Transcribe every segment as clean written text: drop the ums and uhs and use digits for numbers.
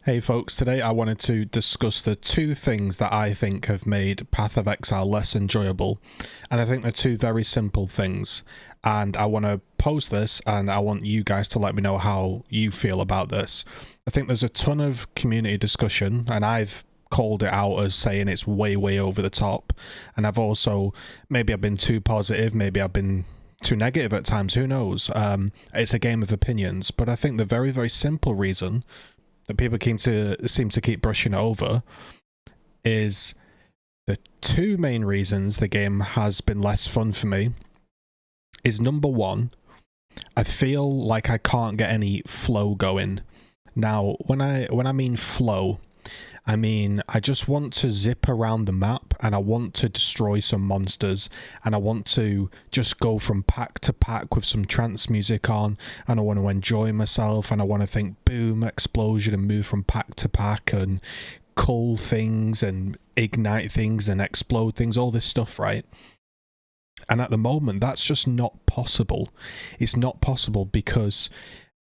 Hey folks, today I wanted to discuss the two things that I think have made Path of Exile less enjoyable, and I think they're two very simple things, and I want to post this and I want you guys to let me know how you feel about this. I think there's a ton of community discussion, and I've called it out as saying it's way over the top, and I've also, maybe I've been too positive, maybe I've been too negative at times, who knows. It's a game of opinions, but I think the very simple reason that people seem to keep brushing over is the two main reasons the game has been less fun for me is, number one, I feel like I can't get any flow going. Now, when I mean flow, I mean I just want to zip around the map and I want to destroy some monsters and I want to just go from pack to pack with some trance music on, and I want to enjoy myself and I want to think boom, explosion, and move from pack to pack and cull things and ignite things and explode things, all this stuff, right? And at the moment that's just not possible. It's not possible because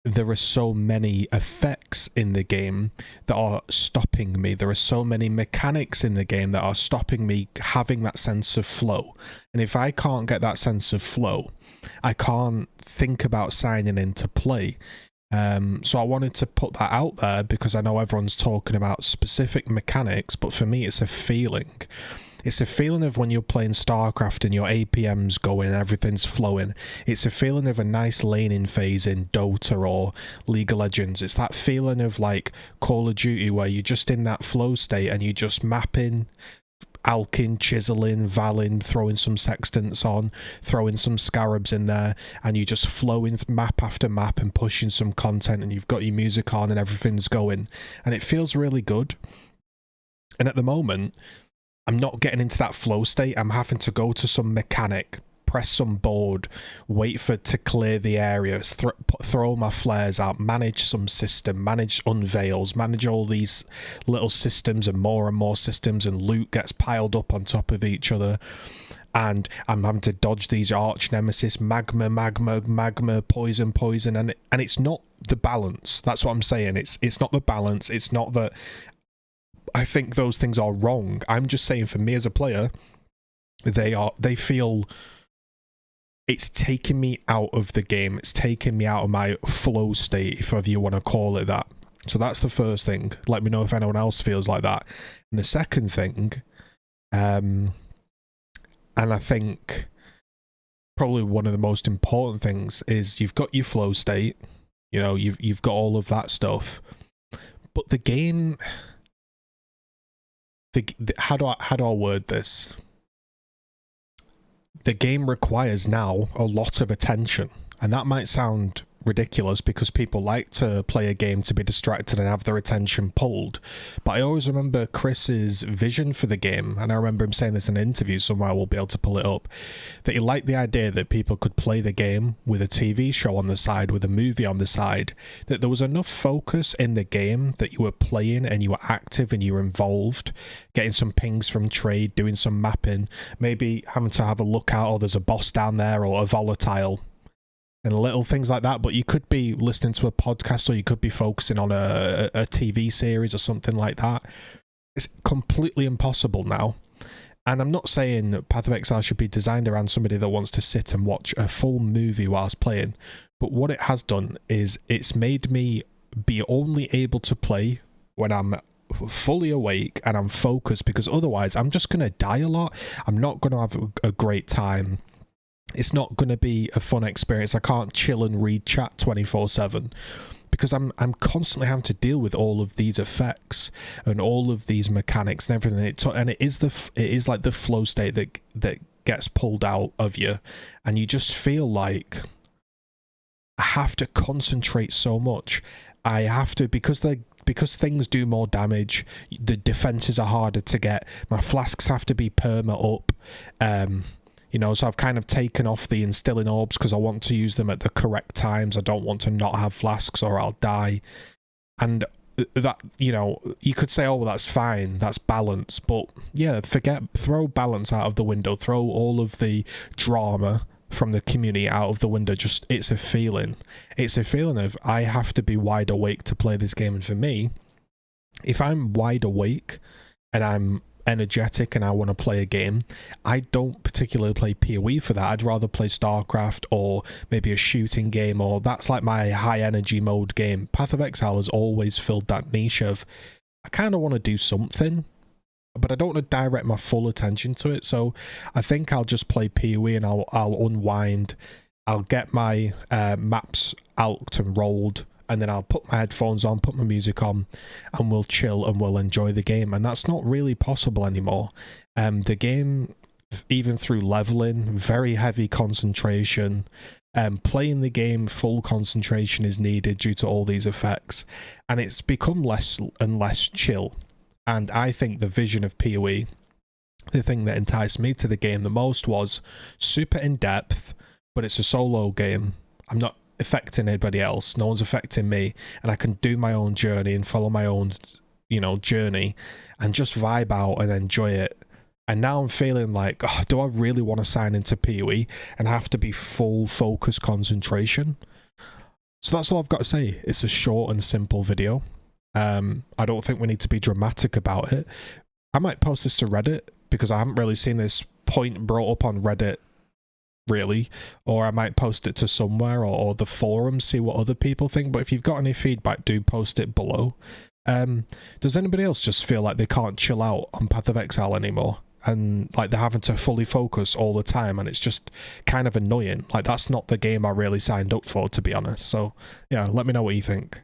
there are so many effects in the game that are stopping me. There are so many mechanics in the game that are stopping me having that sense of flow. And if I can't get that sense of flow, I can't think about signing in to play. So I wanted to put that out there because I know everyone's talking about specific mechanics, but for me it's a feeling. It's a feeling of when you're playing StarCraft and your APM's going and everything's flowing. It's a feeling of a nice laning phase in Dota or League of Legends. It's that feeling of like Call of Duty where you're just in that flow state and you just mapping, alking, chiseling, valing, throwing some sextants on, throwing some scarabs in there, and you just flowing map after map and pushing some content, and you've got your music on and everything's going. And it feels really good. And at the moment, I'm not getting into that flow state. I'm having to go to some mechanic, press some board, wait for it to clear the area, throw my flares out, manage some system, manage unveils, manage all these little systems and more systems, and loot gets piled up on top of each other. And I'm having to dodge these arch nemesis, magma, poison, and it's not the balance. That's what I'm saying. It's not the balance. It's not that I think those things are wrong. I'm just saying, for me as a player, they feel it's taking me out of the game. It's taking me out of my flow state, if you want to call it that. So that's the first thing. Let me know if anyone else feels like that. And the second thing, and I think probably one of the most important things, is you've got your flow state. You know, you've got all of that stuff, but the game. How do I word this? The game requires now a lot of attention, and that might sound ridiculous because people like to play a game to be distracted and have their attention pulled, but I always remember Chris's vision for the game, and I remember him saying this in an interview somewhere, we'll be able to pull it up, that he liked the idea that people could play the game with a TV show on the side, with a movie on the side, that there was enough focus in the game that you were playing and you were active and you were involved, getting some pings from trade, doing some mapping, maybe having to have a look out, or there's a boss down there, or a volatile, and little things like that. But you could be listening to a podcast, or you could be focusing on a TV series or something like that. It's completely impossible now. And I'm not saying Path of Exile should be designed around somebody that wants to sit and watch a full movie whilst playing, but what it has done is it's made me be only able to play when I'm fully awake and I'm focused, because otherwise I'm just going to die a lot. I'm not going to have a great time. It's not going to be a fun experience. I can't chill and read chat 24/7 because I'm constantly having to deal with all of these effects and all of these mechanics and everything. And it is like the flow state that gets pulled out of you, and you just feel like I have to concentrate so much. I have to, because things do more damage, the defenses are harder to get. My flasks have to be perma up. You know, so I've kind of taken off the instilling orbs because I want to use them at the correct times. I don't want to not have flasks or I'll die. And that, you know, you could say, oh, well, that's fine, that's balance. But yeah, throw balance out of the window. Throw all of the drama from the community out of the window. Just, it's a feeling. It's a feeling of, I have to be wide awake to play this game. And for me, if I'm wide awake and I'm energetic and I want to play a game, I don't particularly play PoE for that. I'd rather play StarCraft or maybe a shooting game, or that's like my high energy mode game. Path of Exile has always filled that niche of, I kind of want to do something, but I don't want to direct my full attention to it. So I think I'll just play PoE and I'll unwind. I'll get my maps out and rolled, and then I'll put my headphones on, put my music on, and we'll chill and we'll enjoy the game. And that's not really possible anymore. The game, even through leveling, very heavy concentration. Playing the game, full concentration is needed due to all these effects. And it's become less and less chill. And I think the vision of PoE, the thing that enticed me to the game the most, was super in-depth, but it's a solo game. I'm not affecting anybody else, no one's affecting me, and I can do my own journey and follow my own, you know, journey and just vibe out and enjoy it. And now I'm feeling like, oh, do I really want to sign into PoE and have to be full focus concentration? So that's all I've got to say. It's a short and simple video. I don't think we need to be dramatic about it. I might post this to Reddit because I haven't really seen this point brought up on Reddit really, or I might post it to somewhere, or the forum, see what other people think. But if you've got any feedback, do post it below. Does anybody else just feel like they can't chill out on Path of Exile anymore, and like they're having to fully focus all the time, and it's just kind of annoying? Like, that's not the game I really signed up for, to be honest. So yeah, let me know what you think.